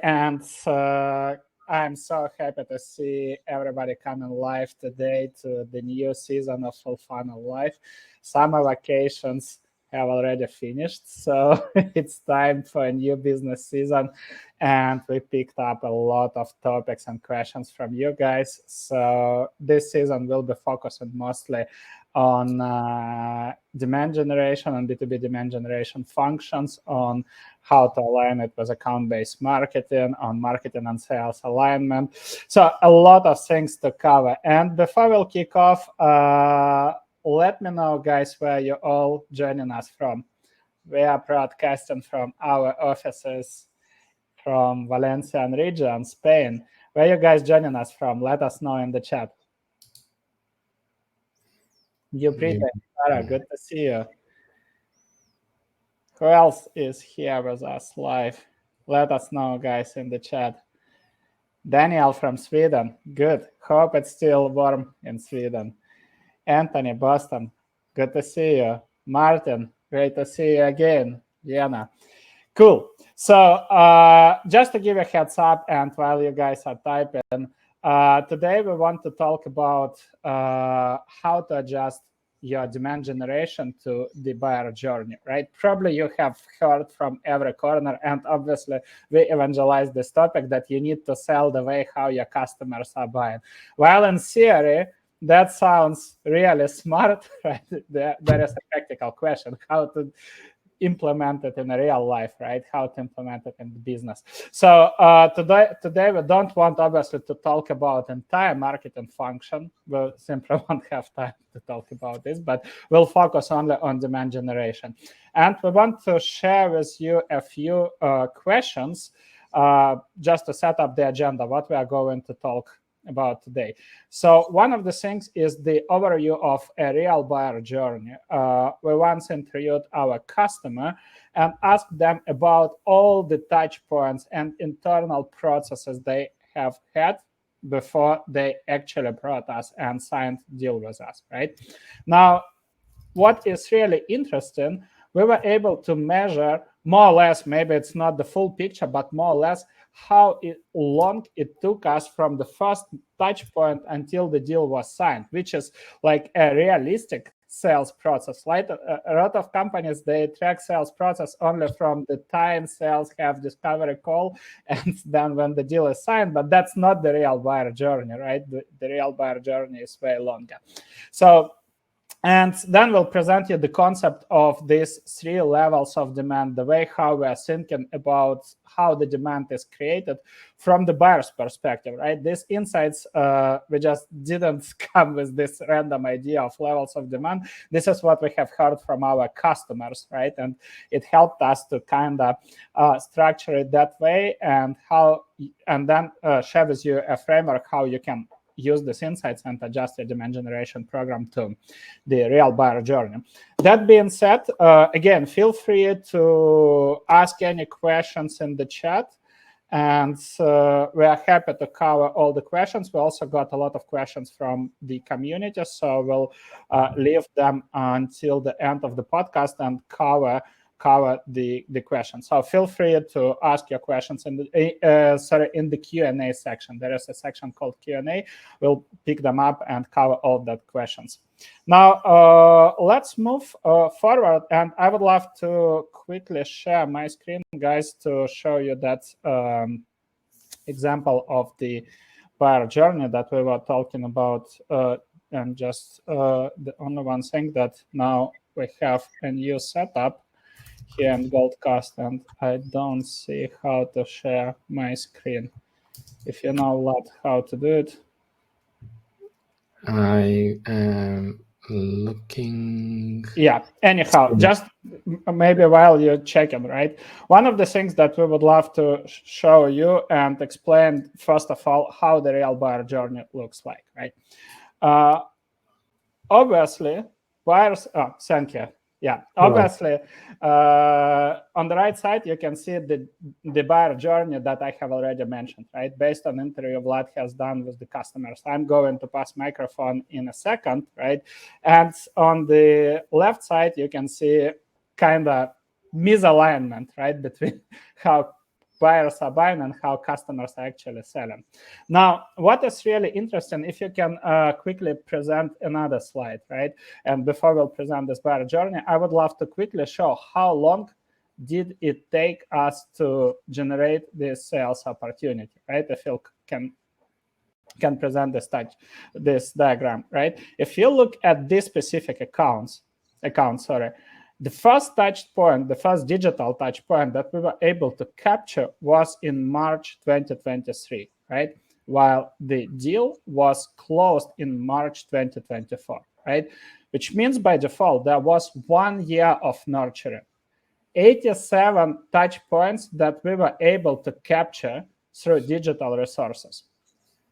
and I'm so happy to see everybody coming live today to the new season of Fullfunnel Live. Summer vacations have already finished, so it's time for a new business season, and we picked up a lot of topics and questions from you guys. So this season will be focusing mostly on demand generation and B2B demand generation functions, on how to align it with account-based marketing, on marketing and sales alignment. So a lot of things to cover. And before we'll kick off, let me know, guys, where you're all joining us from. We are broadcasting from our offices from Valencian region, Spain. Where you guys joining us from? Let us know in the chat. Yuprita, Sarah, good to see you. Who else is here with us live? Let us know, guys, in the chat. Daniel from Sweden. Good. Hope it's still warm in Sweden. Anthony, Boston. Good to see you. Martin, great to see you again. Vienna. Cool. So just to give a heads up, and while you guys are typing, today we want to talk about how to adjust your demand generation to the buyer journey, right? Probably you have heard from every corner, and obviously we evangelize this topic that you need to sell the way how your customers are buying. While in theory, that sounds really smart, right? There is a practical question, how to implement it in real life, right? How to implement it in the business. So today we don't want obviously to talk about entire marketing function. We simply won't have time to talk about this, but we'll focus only on demand generation. And we want to share with you a few questions just to set up the agenda, what we are going to talk about today. So one of the things is the overview of a real buyer journey. We once interviewed our customer and asked them about all the touch points and internal processes they have had before they actually brought us and signed deal with us, right? Now, what is really interesting, we were able to measure more or less, maybe it's not the full picture, but more or less how long it took us from the first touch point until the deal was signed, which is like a realistic sales process. Like a lot of companies, they track sales process only from the time sales have discovery call and then when the deal is signed, but that's not the real buyer journey, right? The real buyer journey is way longer. So, and then we'll present you the concept of these three levels of demand, the way how we are thinking about how the demand is created from the buyer's perspective, right? These insights, we just didn't come with this random idea of levels of demand. This is what we have heard from our customers, right? And it helped us to kind of structure it that way and then share with you a framework how you can use these insights and adjust your demand generation program to the real buyer journey. That being said, again, feel free to ask any questions in the chat, and we are happy to cover all the questions. We also got a lot of questions from the community, so we'll leave them until the end of the podcast and cover the questions. So feel free to ask your questions in the Q&A section. There is a section called Q&A. We'll pick them up and cover all that questions. Now, let's move forward. And I would love to quickly share my screen, guys, to show you that example of the buyer journey that we were talking about. And just the only one thing that now we have a new setup here in Goldcast, and I don't see how to share my screen. If you know a lot how to do it. I am looking. Yeah, anyhow, just maybe while you're checking, right? One of the things that we would love to show you and explain, first of all, how the real buyer journey looks like, right? Obviously, buyers, thank you. Yeah, obviously, on the right side, you can see the buyer journey that I have already mentioned, right? Based on interview Vlad has done with the customers. I'm going to pass microphone in a second, right? And on the left side, you can see kind of misalignment, right? Between how buyers are buying and how customers are actually selling. Now, what is really interesting, if you can quickly present another slide, right? And before we'll present this buyer journey, I would love to quickly show how long did it take us to generate this sales opportunity, right? If you can present this diagram, right? If you look at this specific account, the first touch point, the first digital touch point that we were able to capture was in March 2023, right? While the deal was closed in March 2024, right? Which means by default, there was 1 year of nurturing. 87 touch points that we were able to capture through digital resources.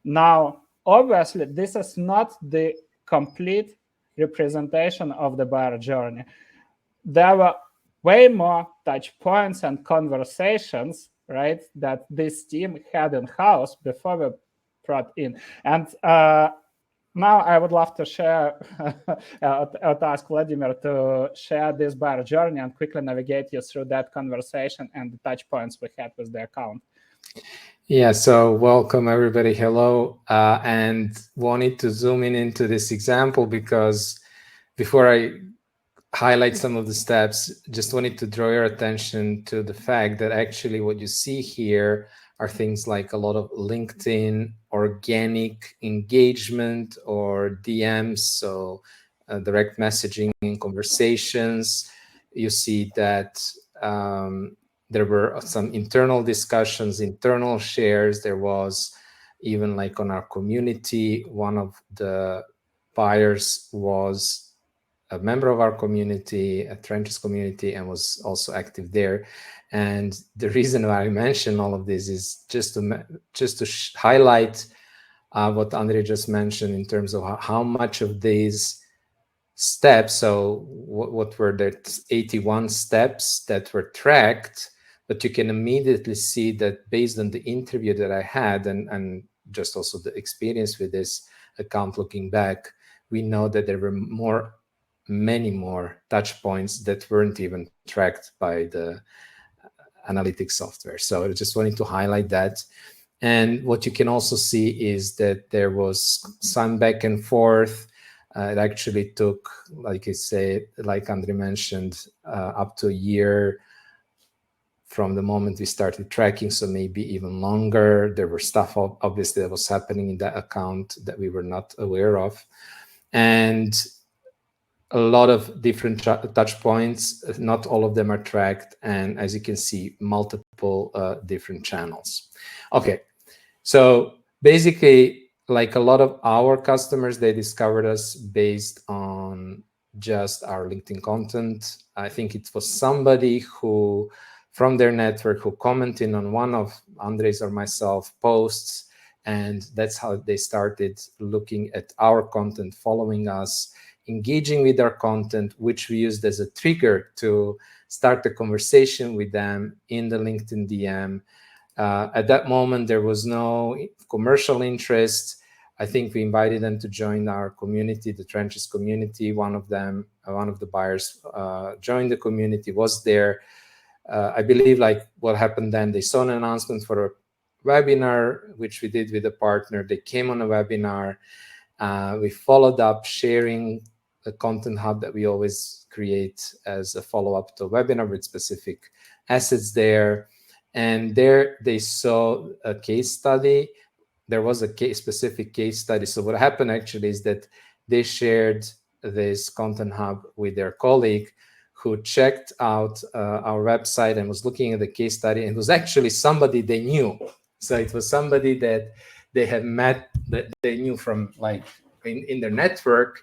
Now, obviously, this is not the complete representation of the buyer journey. There were way more touch points and conversations, right, that this team had in-house before we brought in. And now I would love to share, to ask Vladimir to share this buyer journey and quickly navigate you through that conversation and the touch points we had with the account. Yeah, so welcome everybody, hello, and wanted to zoom in into this example because before I highlight some of the steps, just wanted to draw your attention to the fact that actually what you see here are things like a lot of LinkedIn organic engagement or DMs, so direct messaging and conversations. You see that there were some internal discussions, internal shares. There was even like on our community, one of the buyers was a member of our community, a Trenches community, and was also active there. And the reason why I mention all of this is just to highlight what Andrei just mentioned in terms of how much of these steps, so what were the 81 steps that were tracked, but you can immediately see that based on the interview that I had and just also the experience with this account looking back, we know that there were many more touch points that weren't even tracked by the analytics software. So I just wanted to highlight that. And what you can also see is that there was some back and forth. It actually took, like I say, like Andrei mentioned, up to a year from the moment we started tracking, so maybe even longer. There were stuff obviously that was happening in that account that we were not aware of. And a lot of different touch points, not all of them are tracked. And as you can see, multiple different channels. Okay, so basically, like a lot of our customers, they discovered us based on just our LinkedIn content. I think it was somebody who, from their network, who commented on one of Andrei's or myself posts, and that's how they started looking at our content, following us, engaging with our content, which we used as a trigger to start the conversation with them in the LinkedIn DM. At that moment, there was no commercial interest. I think we invited them to join our community, the Trenches community. One of the buyers joined the community, was there. I believe like what happened then, they saw an announcement for a webinar, which we did with a partner. They came on a webinar. We followed up, sharing the content hub that we always create as a follow-up to a webinar with specific assets there. And there they saw a case study. There was a specific case study. So what happened actually is that they shared this content hub with their colleague who checked out our website and was looking at the case study, and it was actually somebody they knew. So it was somebody that they had met, that they knew from like in their network,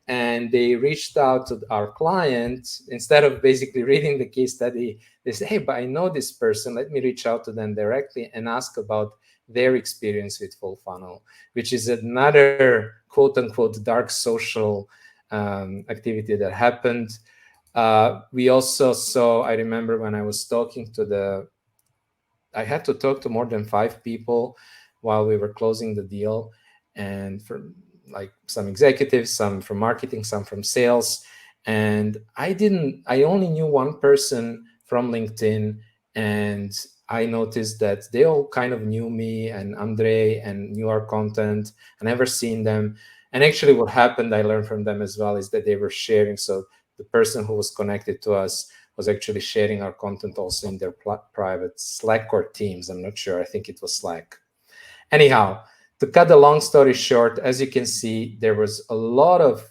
and they reached out to our client. Instead of basically reading the case study, they said, hey, but I know this person, let me reach out to them directly and ask about their experience with Fullfunnel, which is another quote unquote dark social activity that happened. We also saw, I remember when I was talking to I had to talk to more than 5 people while we were closing the deal, and from like some executives, some from marketing, some from sales. And I only knew one person from LinkedIn, and I noticed that they all kind of knew me and Andre and knew our content. I never seen them. And actually what happened, I learned from them as well, is that they were sharing. So the person who was connected to us was actually sharing our content also in their private Slack or Teams. I'm not sure. I think it was Slack. Anyhow, to cut the long story short, as you can see, there was a lot of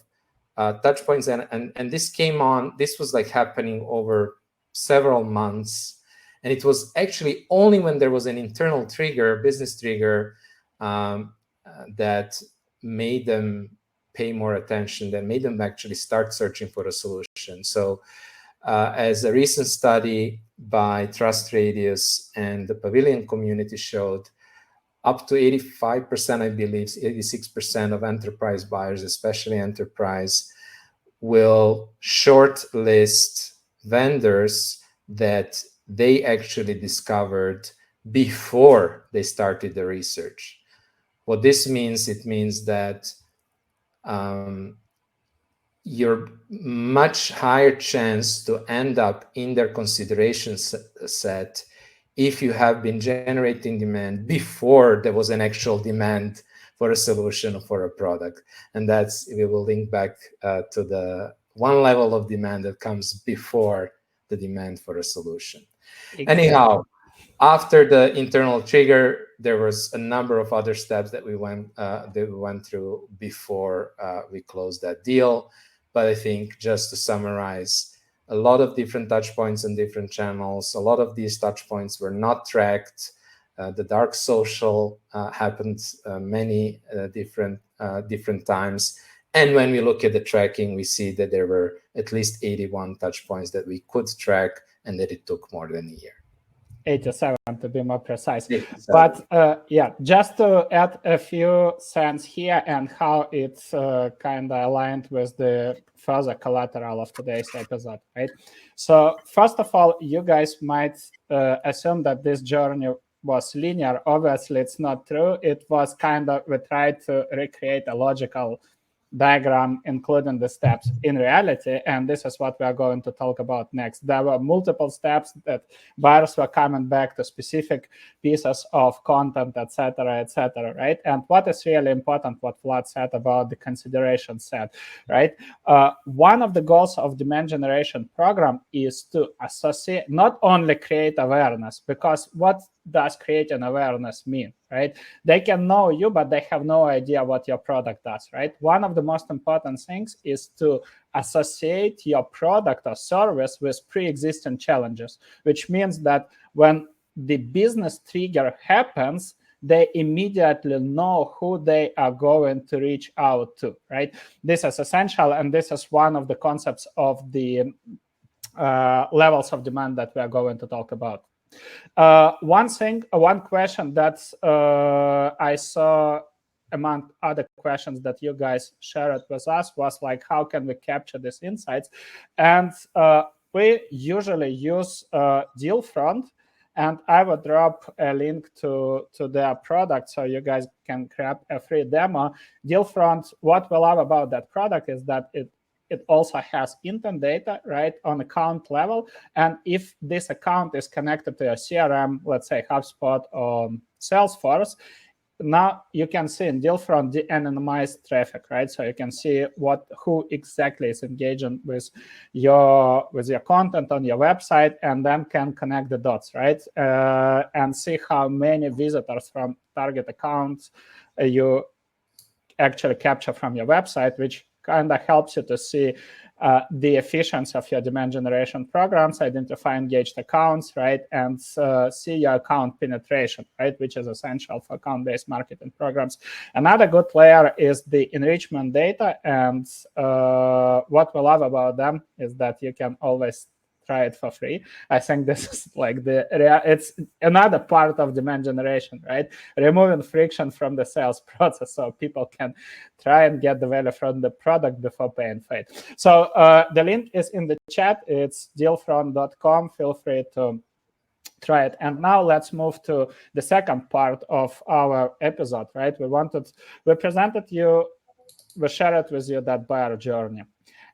touch points, and this came on. This was like happening over several months, and it was actually only when there was an internal trigger, business trigger, that made them pay more attention, that made them actually start searching for a solution. So as a recent study by Trust Radius and the Pavilion community showed, up to 85%, I believe, 86% of enterprise buyers, especially enterprise, will shortlist vendors that they actually discovered before they started the research. What this means, it means that you're much higher chance to end up in their consideration set if you have been generating demand before there was an actual demand for a solution or for a product. And that's, we will link back to the one level of demand that comes before the demand for a solution. Exactly. Anyhow, after the internal trigger, there was a number of other steps that we went through before we closed that deal. But I think just to summarize, a lot of different touch points and different channels. A lot of these touch points were not tracked. The dark social happened many different times. And when we look at the tracking, we see that there were at least 81 touch points that we could track, and that it took more than a year. 87 to be more precise. 87. But yeah, just to add a few cents here and how it's kind of aligned with the further collateral of today's episode, right? So first of all, you guys might assume that this journey was linear. Obviously, it's not true. It was kind of, we tried to recreate a logical diagram, including the steps in reality, and this is what we are going to talk about next. There were multiple steps that buyers were coming back to specific pieces of content, etc., right? And what is really important, what Vlad said about the consideration set, right? One of the goals of demand generation program is to associate, not only create awareness, because what does creating awareness mean, right? They can know you, but they have no idea what your product does, right? One of the most important things is to associate your product or service with pre-existing challenges, which means that when the business trigger happens, they immediately know who they are going to reach out to, right? This is essential, and this is one of the concepts of the levels of demand that we are going to talk about. One question that I saw among other questions that you guys shared with us was like, how can we capture these insights? And we usually use Dealfront, and I will drop a link to their product so you guys can grab a free demo. Dealfront, what we love about that product is that it also has intent data, right, on account level. And if this account is connected to a CRM, let's say HubSpot or Salesforce, now you can see in Dealfront the anonymized traffic, right? So you can see who exactly is engaging with your content on your website, and then can connect the dots, right? And see how many visitors from target accounts you actually capture from your website, which kind of helps you to see the efficiency of your demand generation programs, identify engaged accounts, right, and see your account penetration, right, which is essential for account-based marketing programs. Another good layer is the enrichment data, and what we love about them is that you can always try it for free. I think this is like it's another part of demand generation, right? Removing friction from the sales process so people can try and get the value from the product before paying for it. So the link is in the chat. It's dealfront.com. Feel free to try it. And now let's move to the second part of our episode, right? We presented you, we shared with you that buyer journey.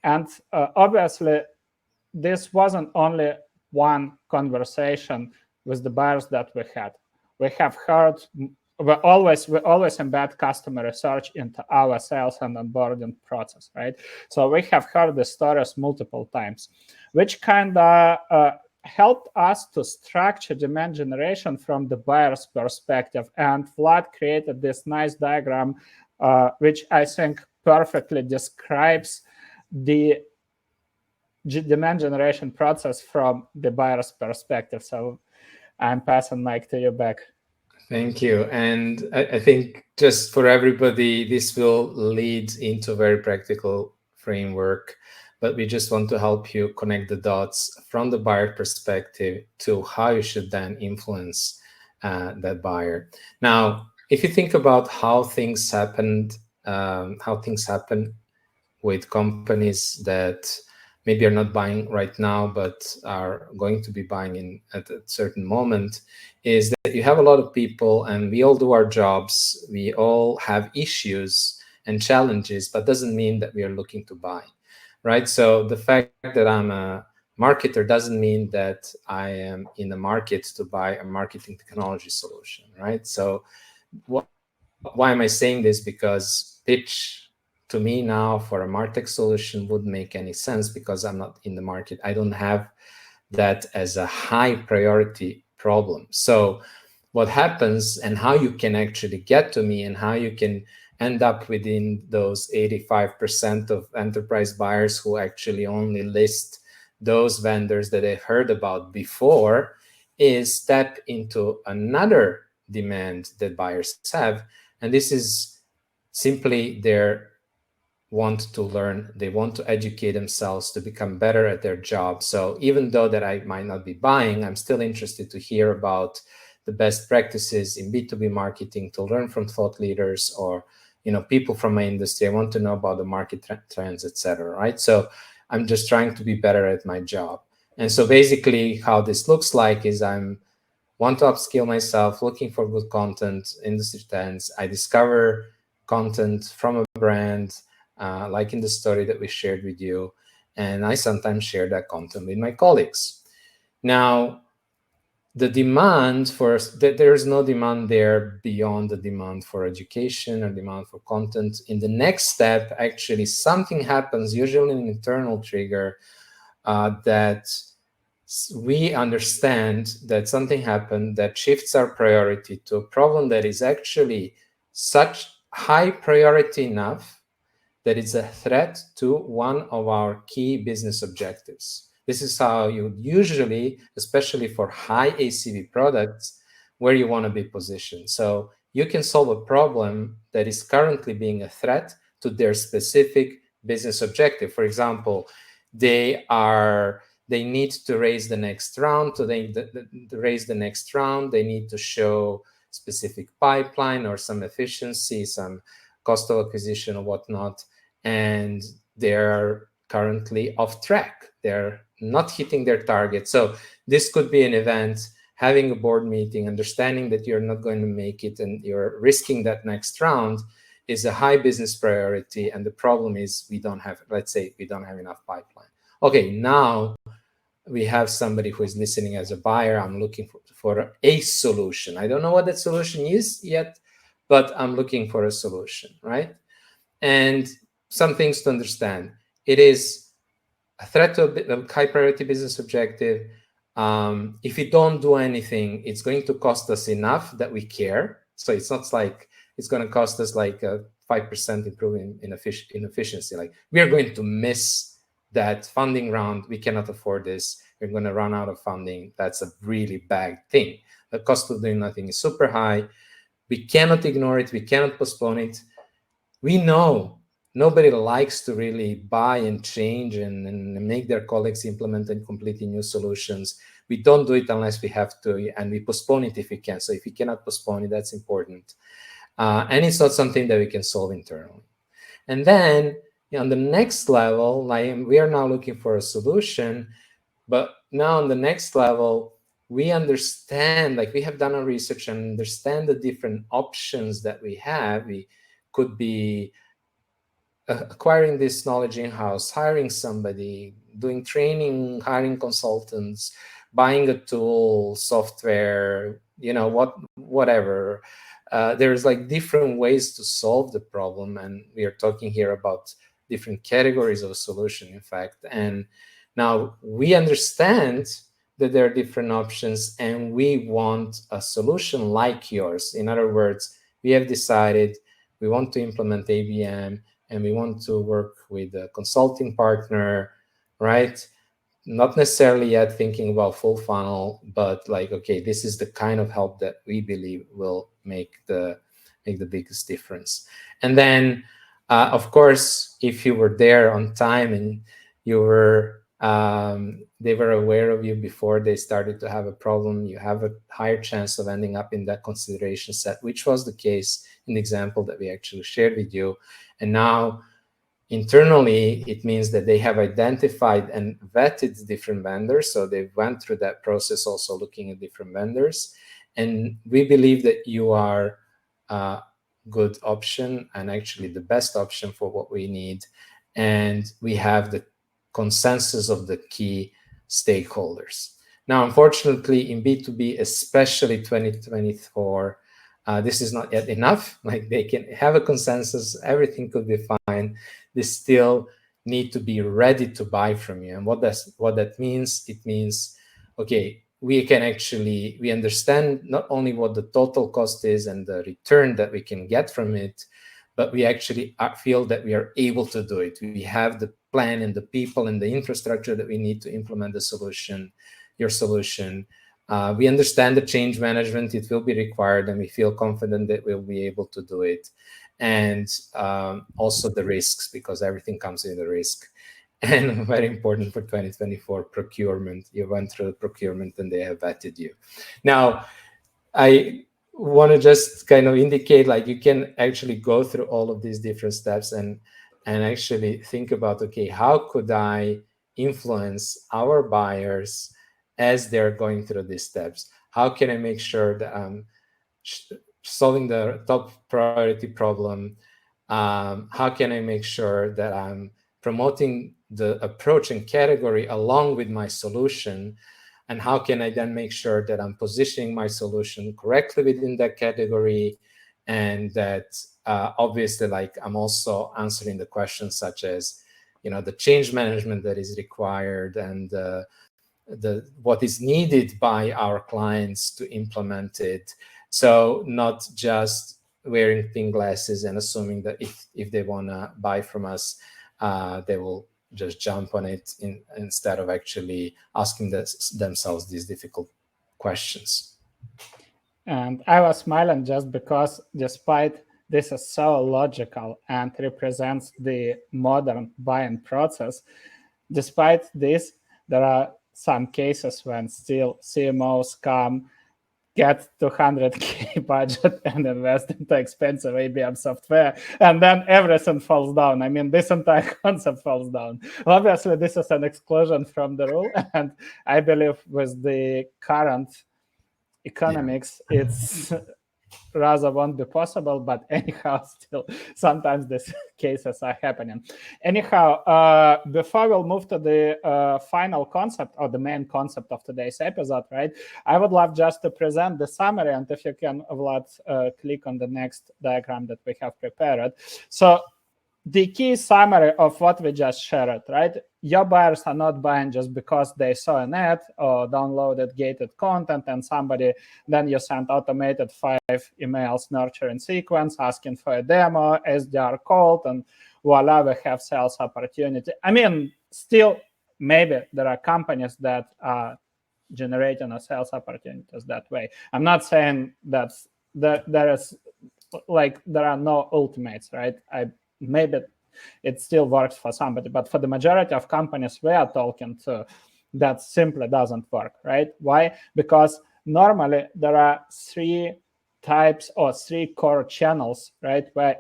And obviously, this wasn't only one conversation with the buyers that we had. We have heard, we always embed customer research into our sales and onboarding process, right? So we have heard the stories multiple times, which kind of helped us to structure demand generation from the buyer's perspective. And Vlad created this nice diagram, which I think perfectly describes the demand generation process from the buyer's perspective. So I'm passing mic to you back. Thank you. And I think just for everybody, this will lead into a very practical framework, but we just want to help you connect the dots from the buyer perspective to how you should then influence that buyer. Now, if you think about how things happen with companies that maybe are not buying right now, but are going to be buying at a certain moment, is that you have a lot of people and we all do our jobs. We all have issues and challenges, but doesn't mean that we are looking to buy, right? So the fact that I'm a marketer doesn't mean that I am in the market to buy a marketing technology solution, right? So why am I saying this? Because pitch to me now for a MarTech solution wouldn't make any sense because I'm not in the market. I don't have that as a high priority problem. So what happens and how you can actually get to me and how you can end up within those 85% of enterprise buyers who actually only list those vendors that they've heard about before is step into another demand that buyers have. And this is simply their want to learn. They want to educate themselves to become better at their job. So even though that I might not be buying, I'm still interested to hear about the best practices in B2B marketing, to learn from thought leaders or people from my industry. I want to know about the market trends, etc. Right? So I'm just trying to be better at my job. And so basically how this looks like is I'm want to upskill myself, looking for good content, industry trends. I discover content from a brand, like in the story that we shared with you, and I sometimes share that content with my colleagues. Now, the demand there is no demand there beyond the demand for education or demand for content. In the next step, actually, something happens, usually an internal trigger, that we understand that something happened that shifts our priority to a problem that is actually such high priority enough that it's a threat to one of our key business objectives. This is how you usually, especially for high ACV products, where you want to be positioned. So you can solve a problem that is currently being a threat to their specific business objective. For example, they need to raise the next round. To raise the next round, they need to show specific pipeline or some efficiency, some cost of acquisition or whatnot, and they're currently off track. They're not hitting their target. So this could be an event, having a board meeting, understanding that you're not going to make it and you're risking that next round is a high business priority. And the problem is let's say we don't have enough pipeline. Okay, now we have somebody who is listening as a buyer. I'm looking for a solution. I don't know what that solution is yet, but I'm looking for a solution, right? And some things to understand. It is a threat to a high priority business objective. If we don't do anything, it's going to cost us enough that we care. So it's not like it's going to cost us like a 5% improvement in efficiency. Like we are going to miss that funding round. We cannot afford this. We're going to run out of funding. That's a really bad thing. The cost of doing nothing is super high. We cannot ignore it. We cannot postpone it. We know nobody likes to really buy and change and make their colleagues implement and completely new solutions. We don't do it unless we have to, and we postpone it if we can. So if we cannot postpone it, that's important. And it's not something that we can solve internally. And then on the next level, we are now looking for a solution, but now on the next level, we understand, like we have done our research and understand the different options that we have. We could be acquiring this knowledge in-house, hiring somebody, doing training, hiring consultants. buying a tool, software, whatever. There's like different ways to solve the problem, and we are talking here about different categories of a solution, in fact. And now we understand that there are different options, and we want a solution like yours. In other words, we have decided we want to implement ABM, and we want to work with a consulting partner, right? Not necessarily yet thinking about Fullfunnel, but like, okay, this is the kind of help that we believe will make the biggest difference. And then, of course, if you were there on time and you were they were aware of you before they started to have a problem, you have a higher chance of ending up in that consideration set, which was the case in the example that we actually shared with you. And now, internally, it means that they have identified and vetted different vendors. So they went through that process also looking at different vendors. And we believe that you are a good option and actually the best option for what we need. And we have the consensus of the key stakeholders. Now, unfortunately, in B2B, especially 2024, this is not yet enough. Like, they can have a consensus, everything could be fine. They still need to be ready to buy from you. And what that means? It means, okay, we understand not only what the total cost is and the return that we can get from it, but we actually feel that we are able to do it. We have the plan and the people and the infrastructure that we need to implement your solution. We understand the change management, it will be required, and we feel confident that we'll be able to do it. And also the risks, because everything comes with a risk. And very important for 2024, procurement. You went through the procurement and they have vetted you. Now, I want to just kind of indicate, like, you can actually go through all of these different steps and actually think about, okay, how could I influence our buyers as they're going through these steps? How can I make sure that I'm solving the top priority problem? How can I make sure that I'm promoting the approach and category along with my solution? And how can I then make sure that I'm positioning my solution correctly within that category? And that obviously, like, I'm also answering the questions such as, the change management that is required and what is needed by our clients to implement it. So not just wearing thin glasses and assuming that if they want to buy from us, they will just jump on it instead of actually asking themselves these difficult questions. And I was smiling just because, despite this is so logical and represents the modern buying process, despite this, there are some cases when still CMOs come, get 200K budget and invest into expensive ABM software, and then everything falls down. I mean, this entire concept falls down. Obviously, this is an exclusion from the rule, and I believe with the current economics, it's rather won't be possible, but anyhow, still sometimes these cases are happening. Anyhow, before we'll move to the final concept or the main concept of today's episode, right, I would love just to present the summary, and if you can, Vlad, click on the next diagram that we have prepared. So the key summary of what we just shared, right? Your buyers are not buying just because they saw an ad or downloaded gated content and then you sent automated 5 emails nurturing sequence asking for a demo, SDR called, and voila, we have sales opportunity. I mean, still, maybe there are companies that are generating a sales opportunities that way. I'm not saying that there are no ultimates, right? Maybe it still works for somebody, but for the majority of companies we are talking to, that simply doesn't work, right? Why? Because normally there are 3 types or 3 core channels, right, where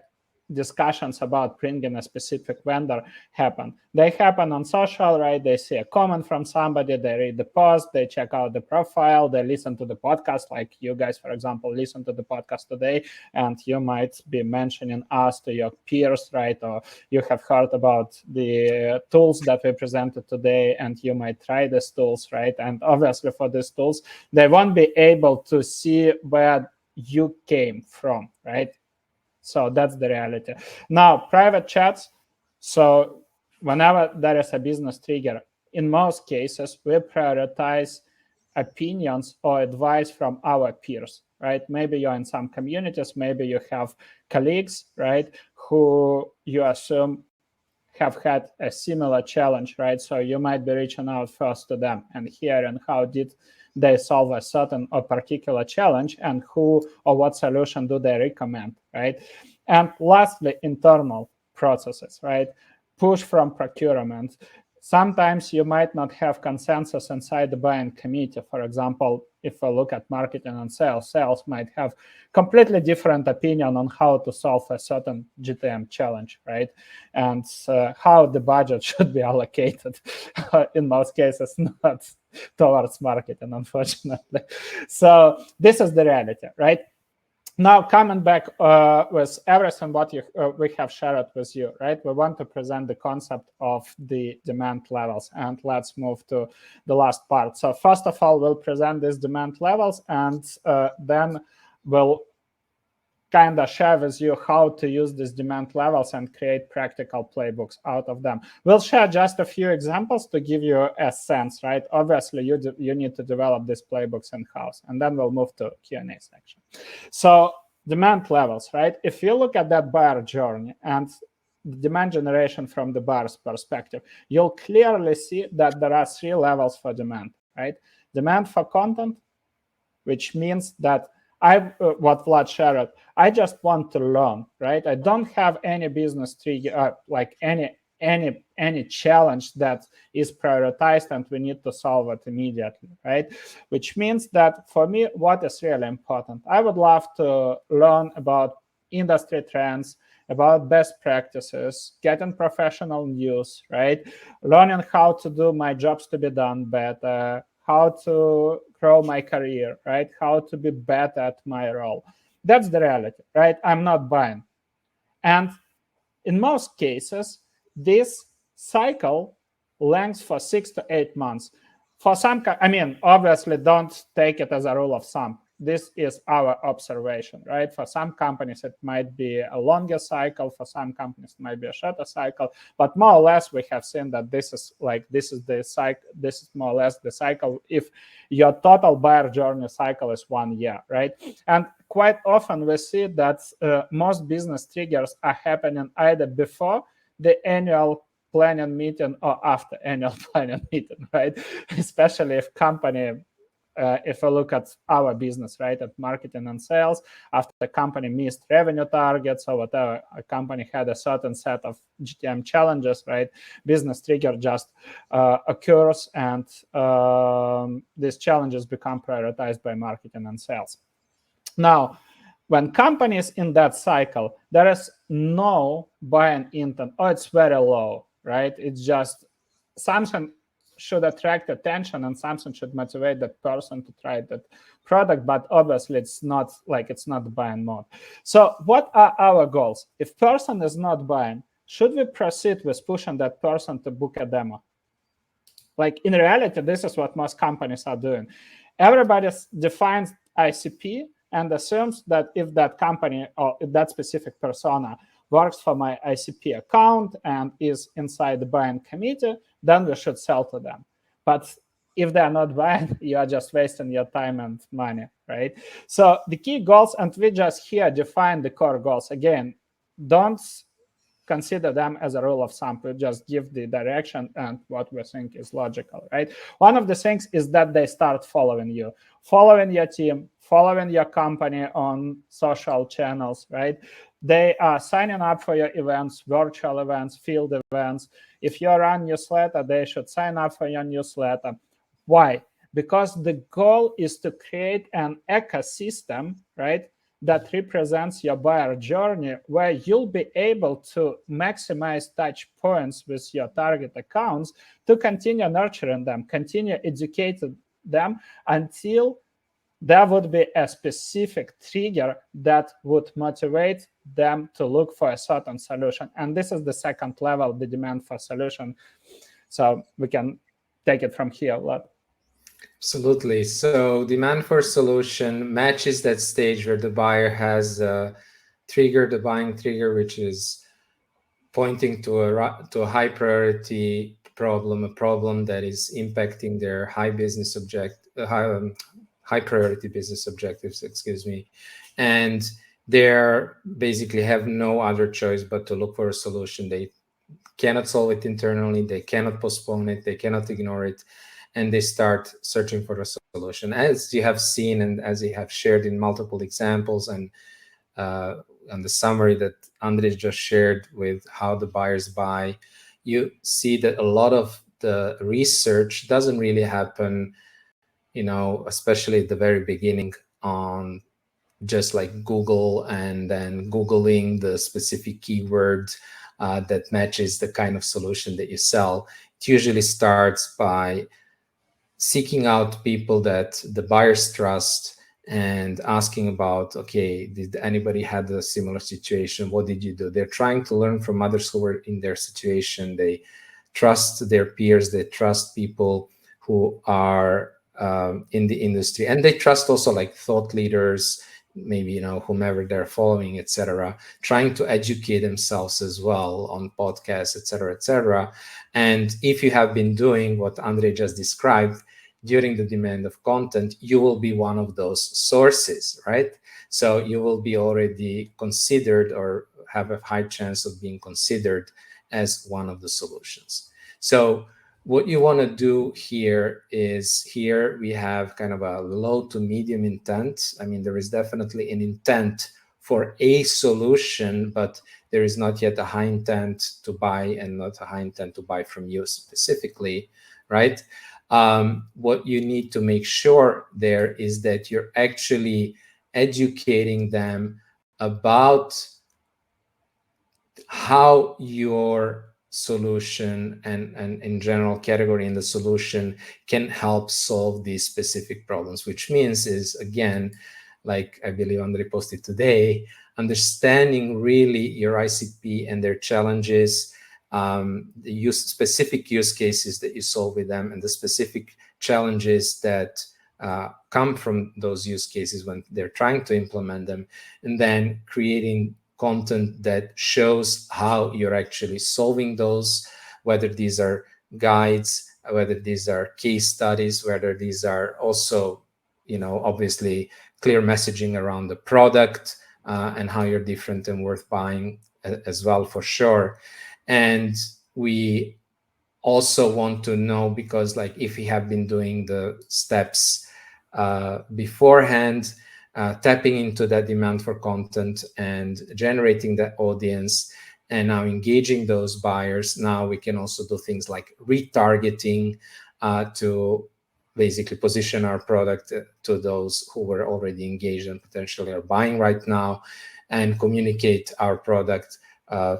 discussions about bringing a specific vendor happen. They happen on social, right? They see a comment from somebody, they read the post, they check out the profile, they listen to the podcast, like you guys, for example, listen to the podcast today, and you might be mentioning us to your peers, right? Or you have heard about the tools that we presented today, and you might try these tools, right? And obviously for these tools, they won't be able to see where you came from, right? So that's the reality. Now, private chats. So whenever there is a business trigger, in most cases, we prioritize opinions or advice from our peers, right? Maybe you're in some communities, maybe you have colleagues, right, who you assume have had a similar challenge, right? So you might be reaching out first to them and hearing how did they solve a certain or particular challenge, and who or what solution do they recommend, right? And lastly, internal processes, right? Push from procurement. Sometimes you might not have consensus inside the buying committee. For example, if we look at marketing and sales, sales might have completely different opinion on how to solve a certain GTM challenge, right? And how the budget should be allocated. In most cases, not towards marketing, unfortunately. So this is the reality, right? Now, coming back with everything what we have shared with you, right? We want to present the concept of the demand levels, and let's move to the last part. So first of all, we'll present these demand levels, and then we'll kind of share with you how to use these demand levels and create practical playbooks out of them. We'll share just a few examples to give you a sense, right? Obviously, you need to develop these playbooks in-house, and then we'll move to Q&A section. So demand levels, right? If you look at that buyer journey and demand generation from the buyer's perspective, you'll clearly see that there are 3 levels for demand, right? Demand for content, which means that what Vlad shared, I just want to learn, right? I don't have any business trigger, like any challenge that is prioritized and we need to solve it immediately, right? Which means that for me, what is really important? I would love to learn about industry trends, about best practices, getting professional news, right? Learning how to do my jobs to be done better, how to grow my career, right? How to be better at my role. That's the reality, right? I'm not buying. And in most cases, this cycle lengths for 6 to 8 months. For some, I mean, obviously, don't take it as a rule of thumb. This is our observation, right? For some companies, it might be a longer cycle. For some companies, it might be a shorter cycle. But more or less, we have seen that this is the cycle. This is more or less the cycle if your total buyer journey cycle is 1 year, right? And quite often we see that most business triggers are happening either before the annual planning meeting or after annual planning meeting, right? Especially if company, if I look at our business, right, at marketing and sales, after the company missed revenue targets or whatever, a company had a certain set of GTM challenges, right, business trigger just occurs, and these challenges become prioritized by marketing and sales. Now, when companies in that cycle, there is no buying intent, or it's very low, right? It's just something should attract attention and something should motivate that person to try that product, but obviously it's not buying mode. So what are our goals? If person is not buying, should we proceed with pushing that person to book a demo? Like in reality, this is what most companies are doing. Everybody defines ICP and assumes that if that company or if that specific persona works for my ICP account and is inside the buying committee, then we should sell to them. But if they're not buying, you are just wasting your time and money, right? So the key goals, and we just here define the core goals. Again, don't consider them as a rule of thumb. We just give the direction and what we think is logical, right? One of the things is that they start following you, following your team, following your company on social channels, right? They are signing up for your events, virtual events, field events. If you run newsletter, they should sign up for your newsletter. Why? Because the goal is to create an ecosystem, right, that represents your buyer journey, where you'll be able to maximize touch points with your target accounts to continue nurturing them, continue educating them until there would be a specific trigger that would motivate them to look for a certain solution. And this is the second level, the demand for solution. So we can take it from here. Absolutely. So demand for solution matches that stage where the buyer has a trigger, the buying trigger, which is pointing to a high priority problem, a problem that is impacting their high business high priority business objectives, excuse me. And they're basically have no other choice but to look for a solution. They cannot solve it internally, they cannot postpone it, they cannot ignore it, and they start searching for a solution. As you have seen and as you have shared in multiple examples and the summary that Andrej just shared with how the buyers buy, you see that a lot of the research doesn't really happen, especially at the very beginning on just like Google and then Googling the specific keyword that matches the kind of solution that you sell. It usually starts by seeking out people that the buyers trust and asking about, okay, did anybody had a similar situation? What did you do? They're trying to learn from others who were in their situation. They trust their peers. They trust people who are in the industry, and they trust also like thought leaders, maybe whomever they're following, etc., trying to educate themselves as well on podcasts, etc. And if you have been doing what Andrej just described during the demand of content, you will be one of those sources, right? So you will be already considered or have a high chance of being considered as one of the solutions. So what you want to do here is, here we have kind of a low to medium intent. I mean, there is definitely an intent for a solution, but there is not yet a high intent to buy and not a high intent to buy from you specifically, right? What you need to make sure there is that you're actually educating them about how your solution and in general category in the solution can help solve these specific problems, which means is, again, like I believe Andrej posted today, understanding really your ICP and their challenges, the specific use cases that you solve with them, and the specific challenges that come from those use cases when they're trying to implement them, and then creating content that shows how you're actually solving those, whether these are guides, whether these are case studies, whether these are also, obviously clear messaging around the product and how you're different and worth buying as well, for sure. And we also want to know, because like if we have been doing the steps beforehand, tapping into that demand for content and generating that audience, and now engaging those buyers, now we can also do things like retargeting to basically position our product to those who were already engaged and potentially are buying right now, and communicate our product,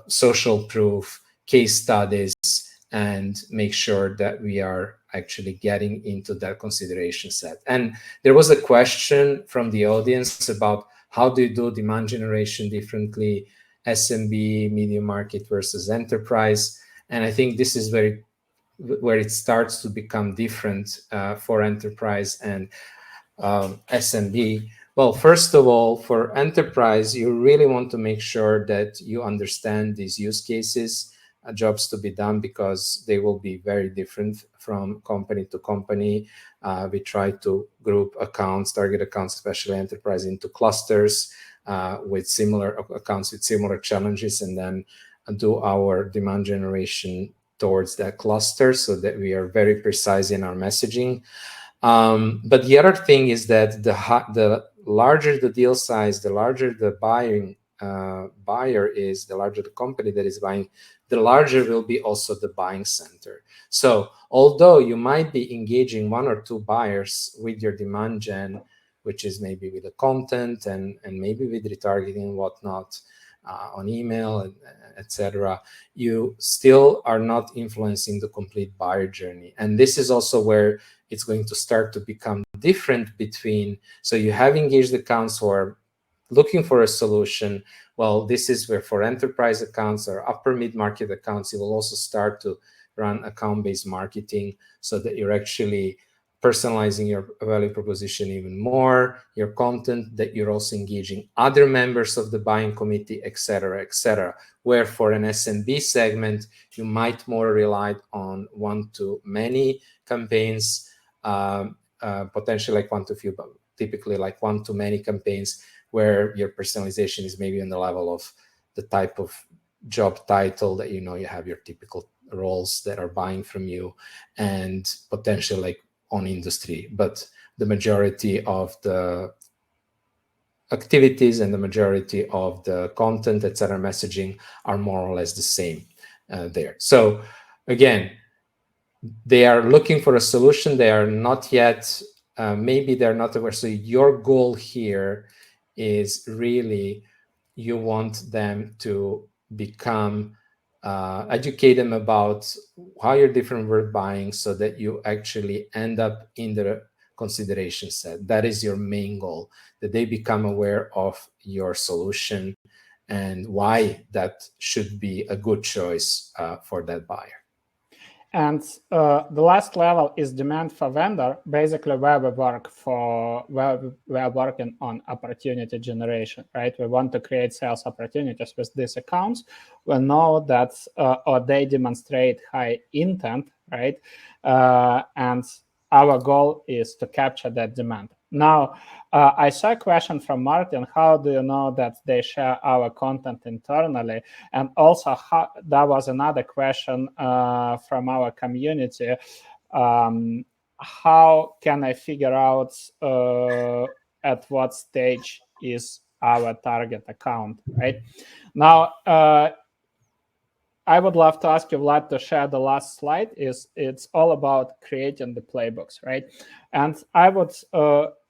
social proof, case studies, and make sure that we are actually getting into that consideration set. And there was a question from the audience about how do you do demand generation differently, SMB, medium market versus enterprise. And I think this is where it starts to become different for enterprise and SMB. Well, first of all, for enterprise, you really want to make sure that you understand these use cases, jobs to be done, because they will be very different from company to company. We try to group accounts, target accounts, especially enterprise, into clusters with similar accounts with similar challenges, and then do our demand generation towards that cluster so that we are very precise in our messaging. But the other thing is that the larger the deal size, the larger the buyer is, the larger the company that is buying, the larger will be also the buying center. So although you might be engaging one or two buyers with your demand gen, which is maybe with the content and maybe with retargeting and whatnot, on email, etc., you still are not influencing the complete buyer journey. And this is also where it's going to start to become different between, so you have engaged accounts who are looking for a solution. Well, this is where for enterprise accounts or upper mid-market accounts, you will also start to run account-based marketing so that you're actually personalizing your value proposition even more, your content, that you're also engaging other members of the buying committee, etc., etc. Where for an SMB segment, you might more rely on one-to-many campaigns, potentially like one-to-few, but typically like one-to-many campaigns, where your personalization is maybe on the level of the type of job title that you have your typical roles that are buying from you, and potentially like on industry, but the majority of the activities and the majority of the content, etc., messaging are more or less the same there. So again, they are looking for a solution. They are not yet, maybe they're not aware. So your goal here is really, you want them to become, educate them about how you're different with buying, so that you actually end up in the consideration set. That is your main goal, that they become aware of your solution and why that should be a good choice for that buyer. And the last level is demand for vendor, basically where we are working on opportunity generation, right? We want to create sales opportunities with these accounts. We know that or they demonstrate high intent, right? And our goal is to capture that demand. Now, I saw a question from Martin. How do you know that they share our content internally? And also, that was another question from our community. How can I figure out at what stage is our target account, right? Now, I would love to ask you, Vlad, to share the last slide. It's all about creating the playbooks, right? And I would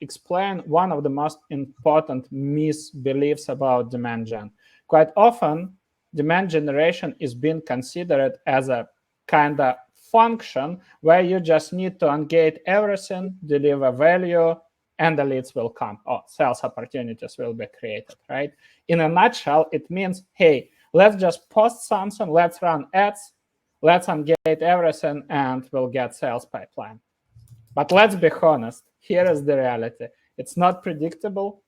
explain one of the most important misbeliefs about demand gen. Quite often, demand generation is being considered as a kind of function where you just need to ungate everything, deliver value, and the leads will come, or sales opportunities will be created, right? In a nutshell, it means, hey, let's just post something, let's run ads, let's ungate everything, and we'll get sales pipeline. But let's be honest, here is the reality. It's not predictable.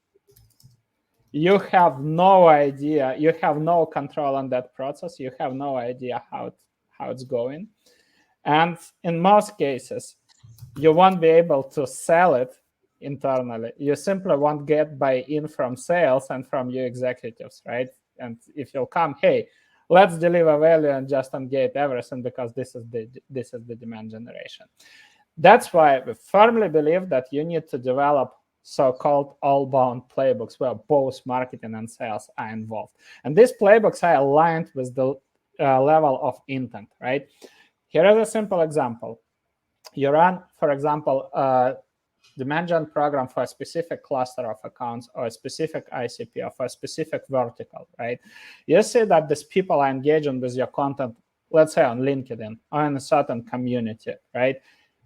You have no idea, you have no control on that process, you have no idea how it's going. And in most cases, you won't be able to sell it internally. You simply won't get buy-in from sales and from your executives, right? And if you'll come, hey, let's deliver value and just ungate everything because this is the demand generation. That's why we firmly believe that you need to develop so-called all-bound playbooks where both marketing and sales are involved. And these playbooks are aligned with the level of intent, right? Here is a simple example. You run, for example, demand gen program for a specific cluster of accounts or a specific ICP or for a specific vertical, right? You see that these people are engaging with your content, let's say on LinkedIn or in a certain community, right?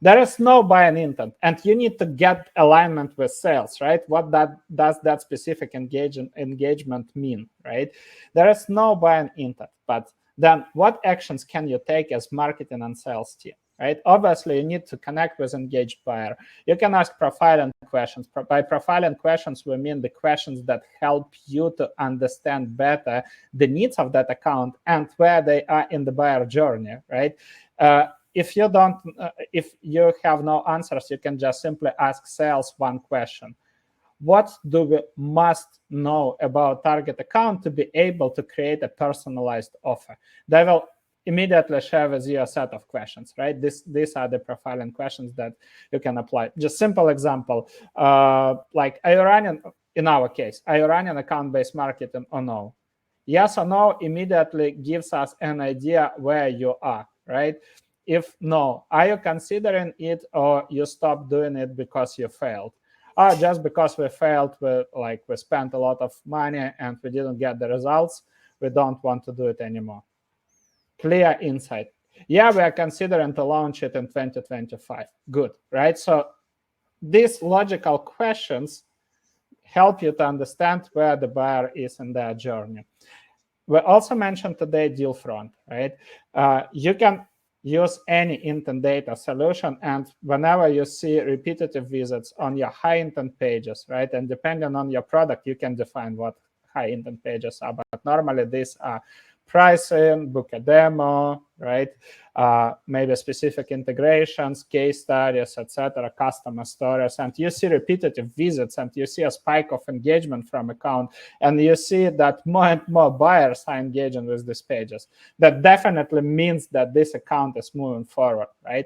There is no buy-in intent, and you need to get alignment with sales, right? What does that specific engagement mean, right? There is no buy-in intent, but then what actions can you take as marketing and sales team? Right? Obviously, you need to connect with engaged buyer. You can ask profiling questions. By profiling questions, we mean the questions that help you to understand better the needs of that account and where they are in the buyer journey, right? If you have no answers, you can just simply ask sales one question. What do we must know about target account to be able to create a personalized offer? They will immediately share with you a set of questions, right? These are the profiling questions that you can apply. Just simple example, like are you running, in our case, are you running account-based marketing or no? Yes or no immediately gives us an idea where you are, right? If no, are you considering it or you stopped doing it because you failed? just because we failed, we spent a lot of money and we didn't get the results, we don't want to do it anymore. Clear insight. Yeah, we are considering to launch it in 2025. Good, right? So these logical questions help you to understand where the buyer is in their journey. We also mentioned today deal front, right? You can use any intent data solution, and whenever you see repetitive visits on your high intent pages, right? And depending on your product, you can define what high intent pages are, but normally these are pricing, book a demo, right? Maybe specific integrations, case studies, etc., customer stories, and you see repetitive visits, and you see a spike of engagement from account, and you see that more and more buyers are engaging with these pages. That definitely means that this account is moving forward, right?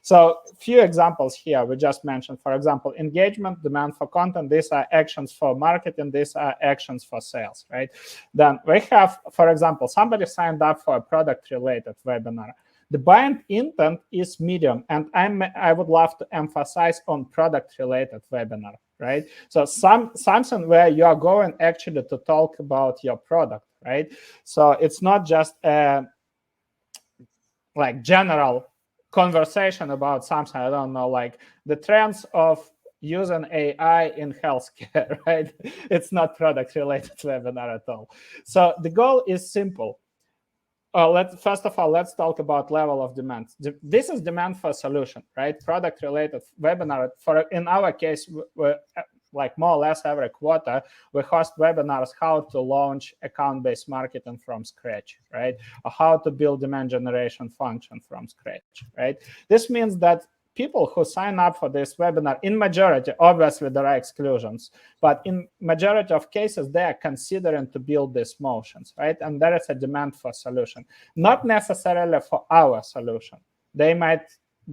So few examples here we just mentioned. For example, engagement, demand for content, these are actions for marketing, these are actions for sales, right? Then we have, for example, somebody signed up for a product-related webinar. The buying intent is medium, and I would love to emphasize on product-related webinar, right? So something where you are going actually to talk about your product, right? So it's not just a general conversation about something, I don't know, like the trends of using AI in healthcare, right? It's not product-related webinar at all. So the goal is simple. First of all, let's talk about level of demand. This is demand for solution, right? Product-related webinar. In our case, we're more or less every quarter, we host webinars how to launch account-based marketing from scratch, right? Or how to build demand generation function from scratch, right? This means that people who sign up for this webinar, in majority, obviously there are exclusions, but in majority of cases, they are considering to build these motions, right? And there is a demand for solution, not necessarily for our solution. They might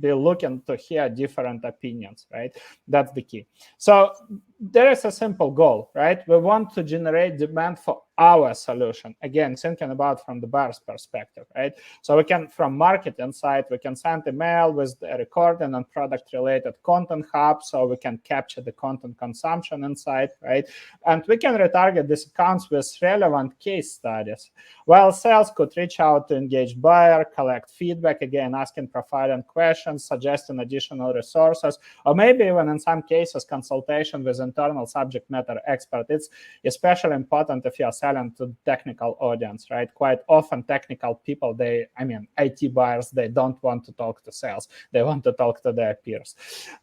be looking to hear different opinions, right? That's the key. So there is a simple goal, right? We want to generate demand for our solution. Again, thinking about from the buyer's perspective, right? So we can, from marketing side, we can send email with the recording and product-related content hub, so we can capture the content consumption inside, right? And we can retarget these accounts with relevant case studies. While sales could reach out to engaged buyer, collect feedback, again, asking profiling questions, suggesting additional resources, or maybe even in some cases, consultation with internal subject matter expert. It's especially important if you're selling to technical audience, right? Quite often technical people, IT buyers, they don't want to talk to sales. They want to talk to their peers.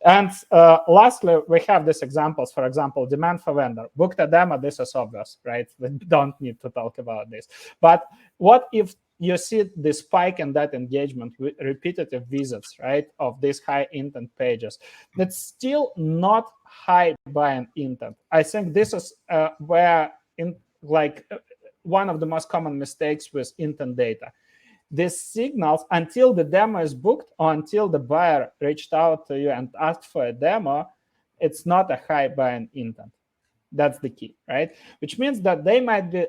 And lastly, we have these examples. For example, demand for vendor. Booked a demo, this is obvious, right? We don't need to talk about this. But what if you see the spike in that engagement with repetitive visits, right, of these high intent pages? That's still not high buying intent. I think this is where one of the most common mistakes with intent data. These signals, until the demo is booked or until the buyer reached out to you and asked for a demo, it's not a high buying intent. That's the key, right? Which means that they might be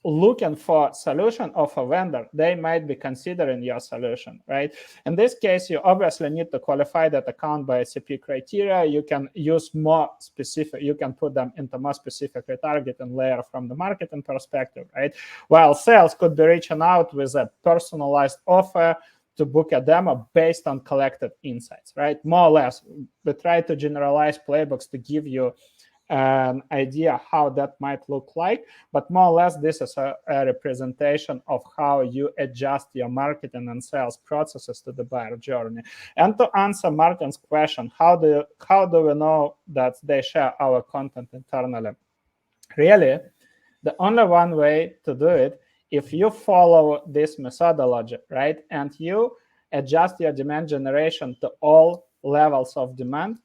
looking for solution of a vendor. They might be considering your solution, right? In this case, you obviously need to qualify that account by SCP criteria. You can use more specific, you can put them into more specific retargeting layer from the marketing perspective, right? While sales could be reaching out with a personalized offer to book a demo based on collected insights, right? More or less, we try to generalize playbooks to give you an idea how that might look like, but more or less this is a representation of how you adjust your marketing and sales processes to the buyer journey. And to answer Martin's question, how do we know that they share our content internally? Really, the only one way to do it, if you follow this methodology, right, and you adjust your demand generation to all levels of demand,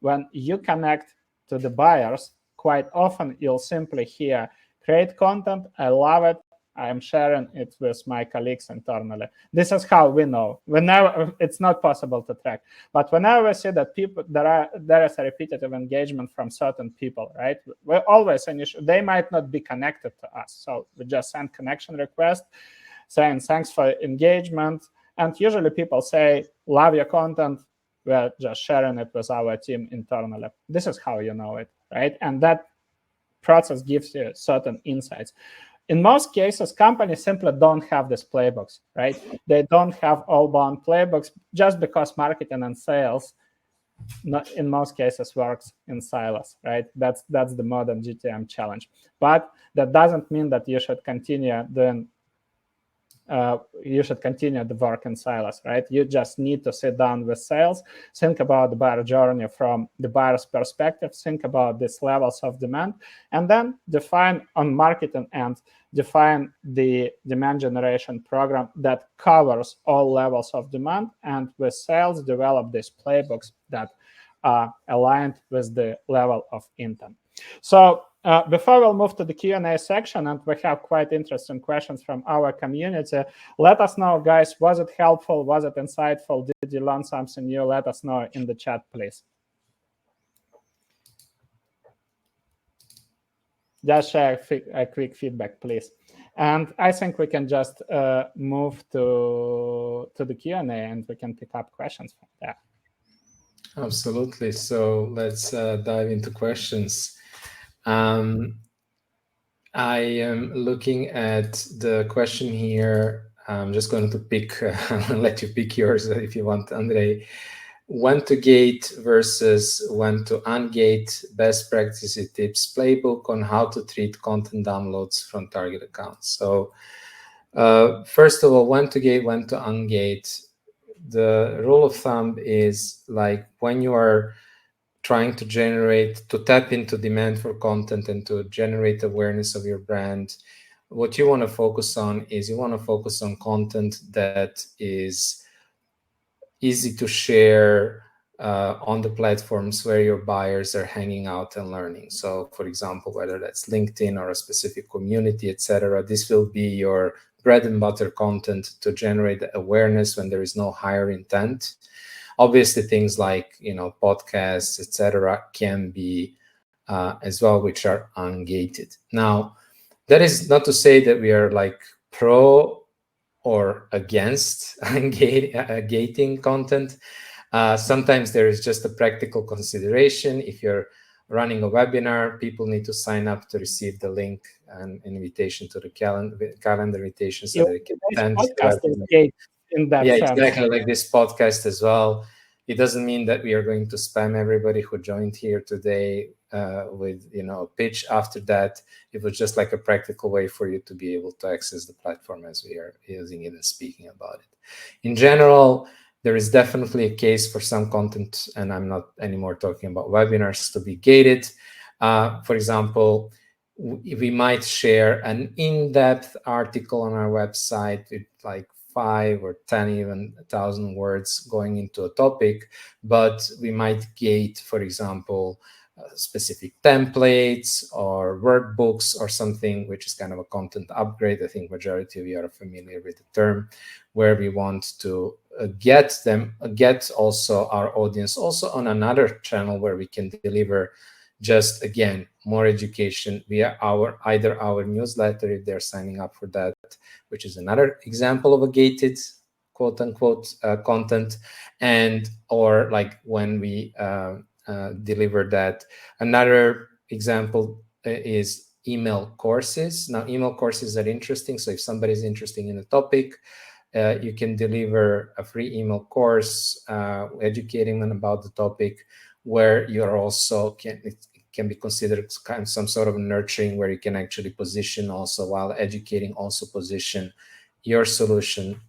when you connect to the buyers, quite often you'll simply hear, create content, I love it, I'm sharing it with my colleagues internally. This is how we know. Whenever it's not possible to track, but whenever we see that people there is a repetitive engagement from certain people, right? We always they might not be connected to us, so we just send connection request saying thanks for engagement, and usually people say love your content, we're just sharing it with our team internally. This is how you know it, right? And that process gives you certain insights. In most cases, companies simply don't have these playbooks, right? They don't have all-bound playbooks just because marketing and sales, in most cases, works in silos, right? That's the modern GTM challenge. But that doesn't mean that you should continue doing the work in silos, right? You just need to sit down with sales, think about the buyer journey from the buyer's perspective, think about these levels of demand, and then define on marketing end, define the demand generation program that covers all levels of demand, and with sales, develop these playbooks that are aligned with the level of intent. So before we'll move to the Q&A section, and we have quite interesting questions from our community, let us know, guys, was it helpful? Was it insightful? Did you learn something new? Let us know in the chat, please. Just share a quick feedback, please. And I think we can just move to the Q&A, and we can pick up questions from there. Absolutely. So let's dive into questions. I am looking at the question here. I'm just going to pick, I'll let you pick yours if you want, Andrei. When to gate versus when to ungate, best practices tips, playbook on how to treat content downloads from target accounts. So first of all, when to gate, when to ungate. The rule of thumb is like when you are trying to tap into demand for content and to generate awareness of your brand, what you want to focus on is you want to focus on content that is easy to share on the platforms where your buyers are hanging out and learning. So for example, whether that's LinkedIn or a specific community, etc., this will be your bread and butter content to generate awareness when there is no higher intent. Obviously, things like podcasts, etc., can be as well, which are ungated. Now, that is not to say that we are like pro or against gating content. Sometimes there is just a practical consideration. If you're running a webinar, people need to sign up to receive the link and invitation to the calendar invitation so they can attend. In that sense. Exactly, like this podcast as well. It doesn't mean that we are going to spam everybody who joined here today with a pitch after that. It was just like a practical way for you to be able to access the platform as we are using it and speaking about it. In general, there is definitely a case for some content, and I'm not anymore talking about webinars, to be gated. For example, we might share an in-depth article on our website with like 5 or 10, even 1,000 words going into a topic, but we might gate, for example, specific templates or workbooks or something, which is kind of a content upgrade. I think majority of you are familiar with the term, where we want to get also our audience also on another channel where we can deliver just, again, more education via either our newsletter if they're signing up for that, which is another example of a gated quote unquote content, or like when we deliver that. Another example is email courses. Now, email courses are interesting. So if somebody's interested in a topic, you can deliver a free email course educating them about the topic, where you're also can be considered kind of some sort of nurturing, where you can actually position also, while educating, also position your solution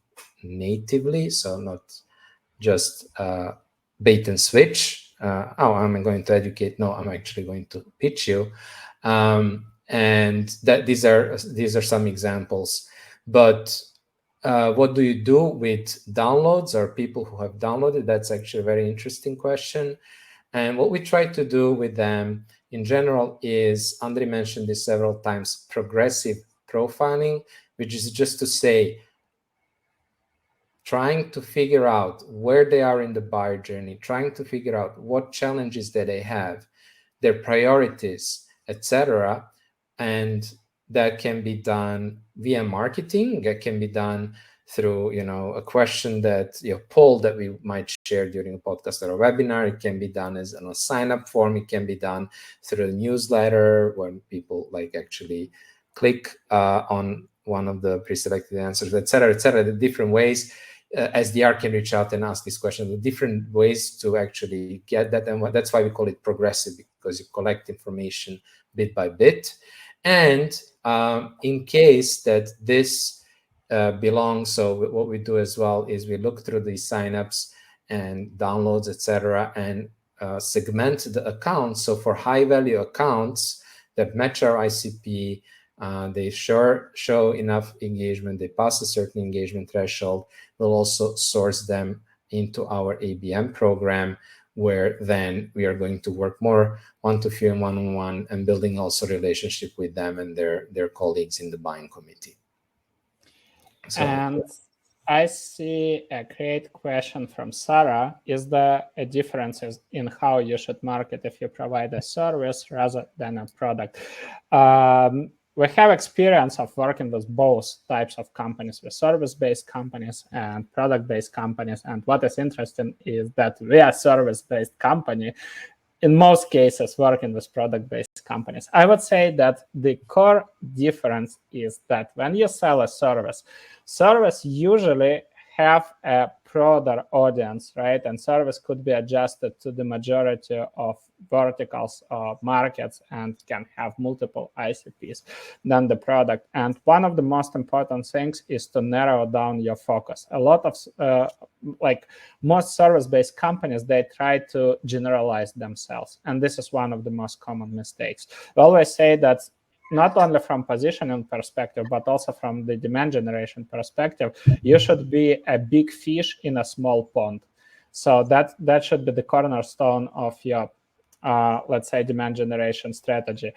natively. So not just bait and switch. I'm going to educate. No, I'm actually going to pitch you. And that these are some examples. But what do you do with downloads or people who have downloaded? That's actually a very interesting question. And what we try to do with them in general is, Andrei mentioned this several times, progressive profiling, which is just to say, trying to figure out where they are in the buyer journey, trying to figure out what challenges that they have, their priorities, etc. And that can be done via marketing, that can be done through, a question that, poll that we might share during a podcast or a webinar. It can be done as a sign-up form. It can be done through a newsletter when people actually click on one of the pre-selected answers, et cetera, the different ways. SDR can reach out and ask these questions, the different ways to actually get that. And that's why we call it progressive, because you collect information bit by bit. And in case that this belongs, so what we do as well is we look through the signups and downloads, etc., and segment the accounts. So for high value accounts that match our ICP, they show enough engagement, they pass a certain engagement threshold, we'll also source them into our ABM program, where then we are going to work more one-to-few and one-on-one, and building also relationship with them and their colleagues in the buying committee. So, and I see a great question from Sarah. Is there a difference in how you should market if you provide a service rather than a product? We have experience of working with both types of companies, with service-based companies and product-based companies. And what is interesting is that we are service-based company, in most cases working with product-based companies. I would say that the core difference is that when you sell a service usually have a broader audience, right? And service could be adjusted to the majority of verticals or markets and can have multiple ICPs than the product. And one of the most important things is to narrow down your focus. A lot of most service-based companies, they try to generalize themselves. And this is one of the most common mistakes. We always say that not only from positioning perspective, but also from the demand generation perspective, you should be a big fish in a small pond. So that should be the cornerstone of your, let's say, demand generation strategy.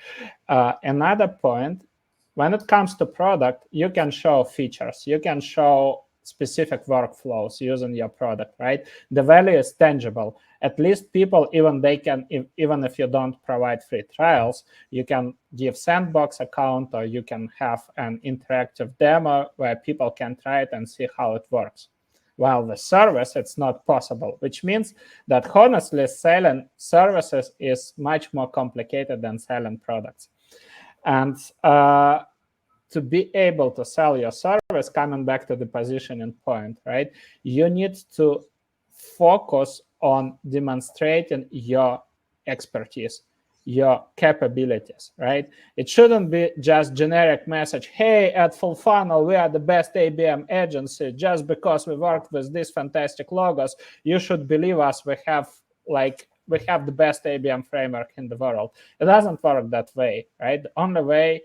Another point, when it comes to product, you can show features. You can show specific workflows using your product, right? The value is tangible. At least people, even if you don't provide free trials, you can give sandbox account, or you can have an interactive demo where people can try it and see how it works. While the service, it's not possible, which means that honestly, selling services is much more complicated than selling products. And to be able to sell your service, coming back to the positioning point, right? You need to focus on demonstrating your expertise, your capabilities, right? It shouldn't be just generic message, hey, at Fullfunnel, we are the best ABM agency. Just because we worked with these fantastic logos, you should believe us, we have the best ABM framework in the world. It doesn't work that way, right? The only way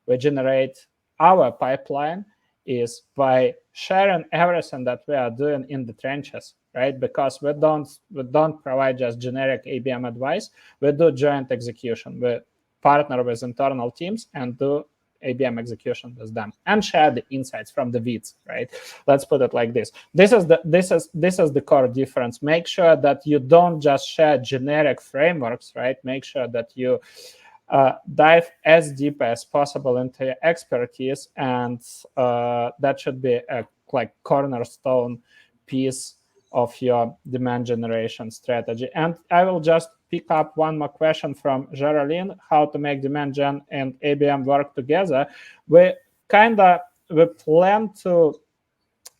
we generate our pipeline is by sharing everything that we are doing in the trenches, right? Because we don't provide just generic ABM advice. We do joint execution. We partner with internal teams and do ABM execution with them and share the insights from the weeds, right? Let's put it like this. This is the core difference. Make sure that you don't just share generic frameworks, right? Make sure that you dive as deep as possible into your expertise, and that should be a cornerstone piece of your demand generation strategy. And I will just pick up one more question from Geraldine, how to make demand gen and ABM work together. We plan to,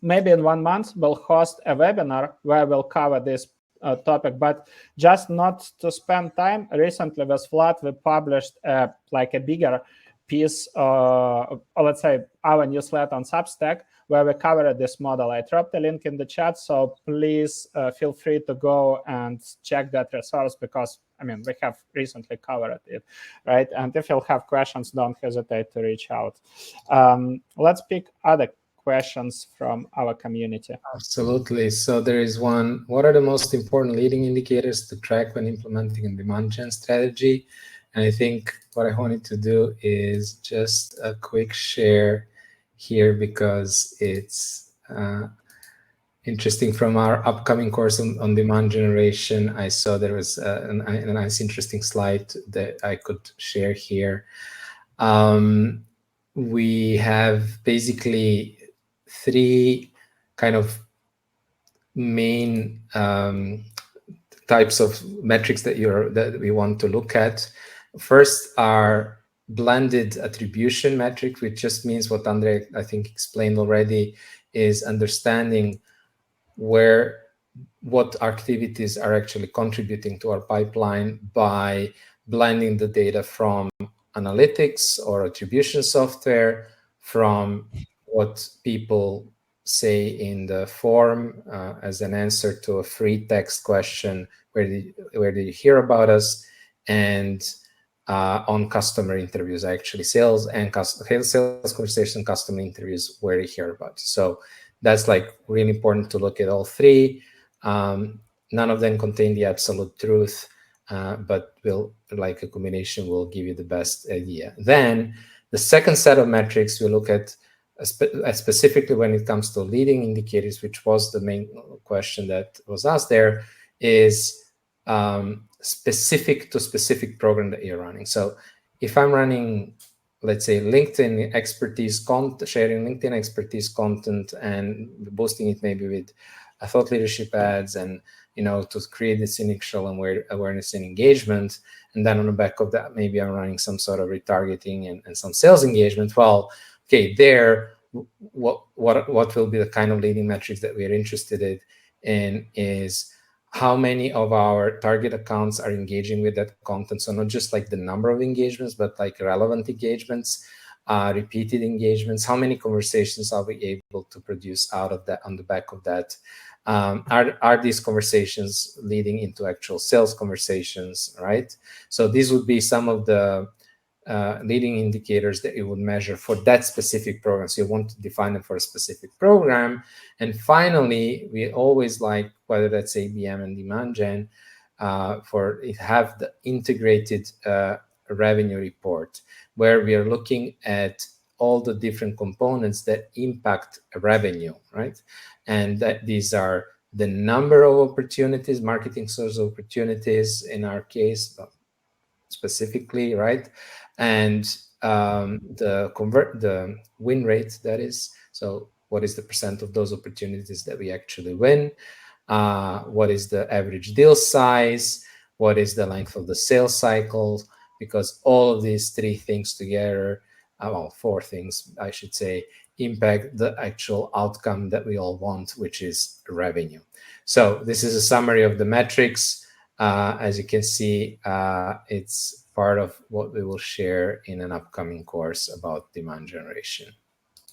maybe in 1 month, we'll host a webinar where we'll cover this topic, but just not to spend time. Recently with Vlad, we published a bigger piece, or let's say our newsletter on Substack, where we covered this model. I dropped the link in the chat, so please feel free to go and check that resource, because we have recently covered it, right? And if you'll have questions, don't hesitate to reach out. Let's pick other questions from our community. Absolutely. So there is one, what are the most important leading indicators to track when implementing a demand gen strategy? And I think what I wanted to do is just a quick share here, because it's interesting. From our upcoming course on demand generation, I saw there was a nice, interesting slide that I could share here. We have basically 3 kind of main types of metrics that we want to look at. First are blended attribution metric, which just means what Andre, I think, explained already, is understanding what activities are actually contributing to our pipeline by blending the data from analytics or attribution software, from what people say in the form as an answer to a free text question, where did you hear about us, and on customer interviews, actually sales conversation, customer interviews, where you hear about it. So that's like really important to look at all three. None of them contain the absolute truth, but a combination will give you the best idea. Then the second set of metrics we look at specifically when it comes to leading indicators, which was the main question that was asked there, is specific to specific program that you're running. So if I'm running, let's say, LinkedIn expertise content, sharing LinkedIn expertise content and boosting it maybe with thought leadership ads, and to create this initial awareness and engagement, and then on the back of that, maybe I'm running some sort of retargeting and some sales engagement. Well, okay, there, what will be the kind of leading metrics that we are interested in is how many of our target accounts are engaging with that content. So not just like the number of engagements, but like relevant engagements, repeated engagements. How many conversations are we able to produce out of that, on the back of that? Are these conversations leading into actual sales conversations, right? So these would be some of the leading indicators that you would measure for that specific program. So you want to define them for a specific program. And finally, we always like, whether that's ABM and demand gen, for it have the integrated revenue report, where we are looking at all the different components that impact revenue, right? And that these are the number of opportunities, marketing source opportunities in our case specifically, right? And the win rate, that is. So what is the percent of those opportunities that we actually win? What is the average deal size? What is the length of the sales cycle? Because all of these three things together, well, four things, I should say, impact the actual outcome that we all want, which is revenue. So this is a summary of the metrics. As you can see, it's part of what we will share in an upcoming course about demand generation.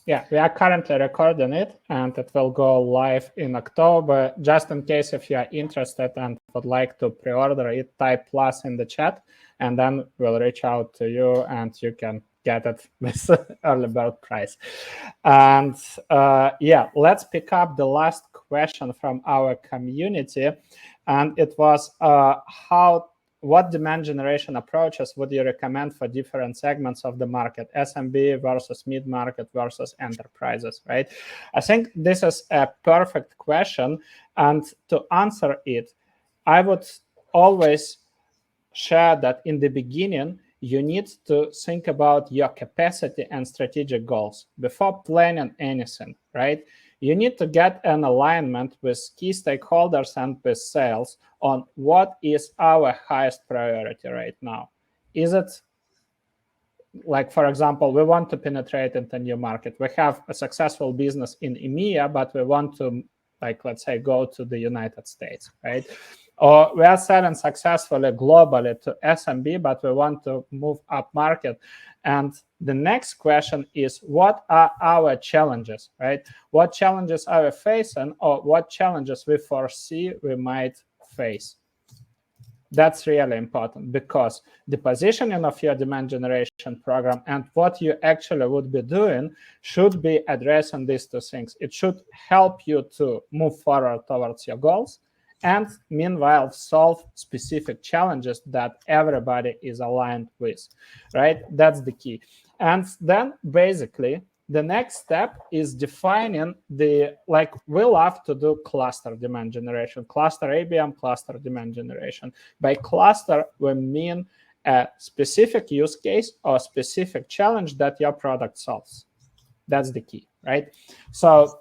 Yeah, we are currently recording it, and it will go live in October. Just in case if you are interested and would like to pre-order it, type plus in the chat, and then we'll reach out to you and you can get it with early bird price. And yeah, let's pick up the last question from our community. And it was what demand generation approaches would you recommend for different segments of the market, SMB versus mid-market versus enterprises, right? I think this is a perfect question. And to answer it, I would always share that in the beginning, you need to think about your capacity and strategic goals before planning anything, right? You need to get an alignment with key stakeholders and with sales on what is our highest priority right now. Is it, like, for example, we want to penetrate into a new market. We have a successful business in EMEA, but we want to, like, let's say, go to the United States, right? Or we are selling successfully globally to SMB, but we want to move up market. And the next question is, what are our challenges, right? What challenges are we facing, or what challenges we foresee we might face? That's really important, because the positioning of your demand generation program and what you actually would be doing should be addressing these two things. It should help you to move forward towards your goals, and meanwhile solve specific challenges that everybody is aligned with, right? That's the key. And then basically the next step is defining the, like, we love to do cluster demand generation, cluster ABM, cluster demand generation. By cluster, we mean a specific use case or specific challenge that your product solves. That's the key, right? So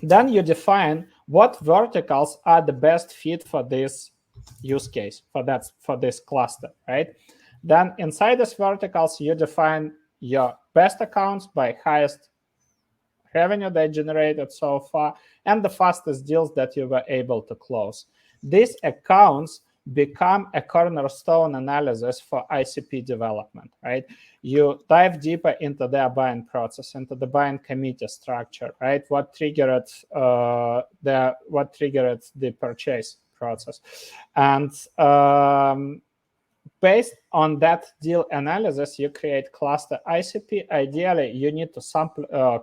Then you define what verticals are the best fit for this use case, for this cluster, right? Then inside these verticals, you define your best accounts by highest revenue they generated so far and the fastest deals that you were able to close. These accounts become a cornerstone analysis for ICP development, right? You dive deeper into their buying process, into the buying committee structure, right? What triggered the purchase process, and based on that deal analysis, you create cluster ICP. Ideally, you need to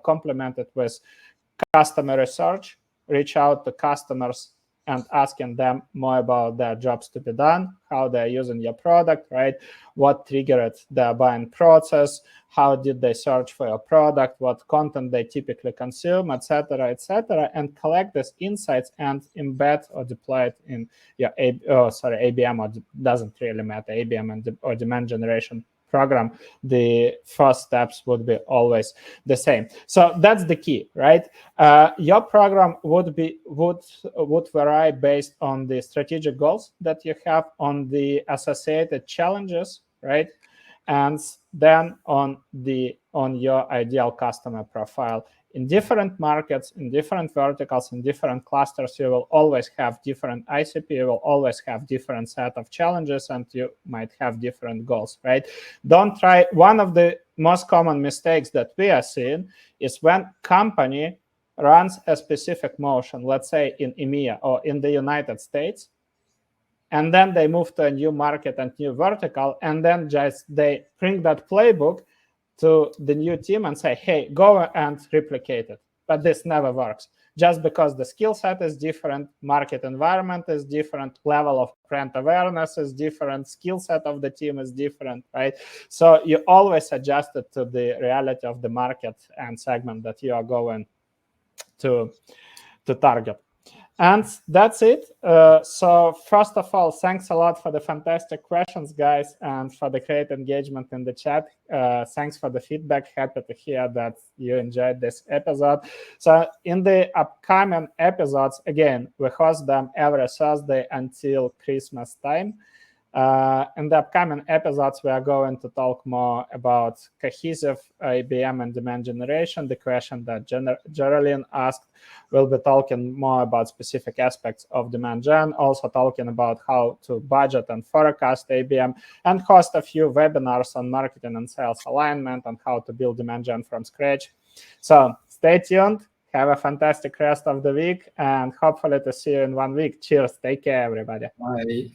complement it with customer research, reach out to customers and asking them more about their jobs to be done, how they're using your product, right? What triggered their buying process, how did they search for your product, what content they typically consume, etc., and collect these insights and embed or deploy it in your ABM, or doesn't really matter, ABM or demand generation program. The first steps would be always the same. So that's the key, right? Your program would vary based on the strategic goals that you have, on the associated challenges, right? And then on your ideal customer profile. In different markets, in different verticals, in different clusters, you will always have different ICP, you will always have different set of challenges, and you might have different goals, right? Don't try. One of the most common mistakes that we are seeing is when company runs a specific motion, let's say in EMEA or in the United States, and then they move to a new market and new vertical, and then just they bring that playbook to the new team and say, hey, go and replicate it. But this never works. Just because the skill set is different, market environment is different, level of brand awareness is different, skill set of the team is different, right? So you always adjust it to the reality of the market and segment that you are going to target. And that's it. So first of all, thanks a lot for the fantastic questions, guys, and for the great engagement in the chat. Thanks for the feedback. Happy to hear that you enjoyed this episode. So in the upcoming episodes, again, we host them every Thursday until Christmas time. In the upcoming episodes, we are going to talk more about cohesive IBM and demand generation, the question that Geraldine asked. We'll be talking more about specific aspects of demand gen, also talking about how to budget and forecast IBM, and host a few webinars on marketing and sales alignment and how to build demand gen from scratch. So stay tuned. Have a fantastic rest of the week, and hopefully to see you in 1 week. Cheers. Take care, everybody. Bye.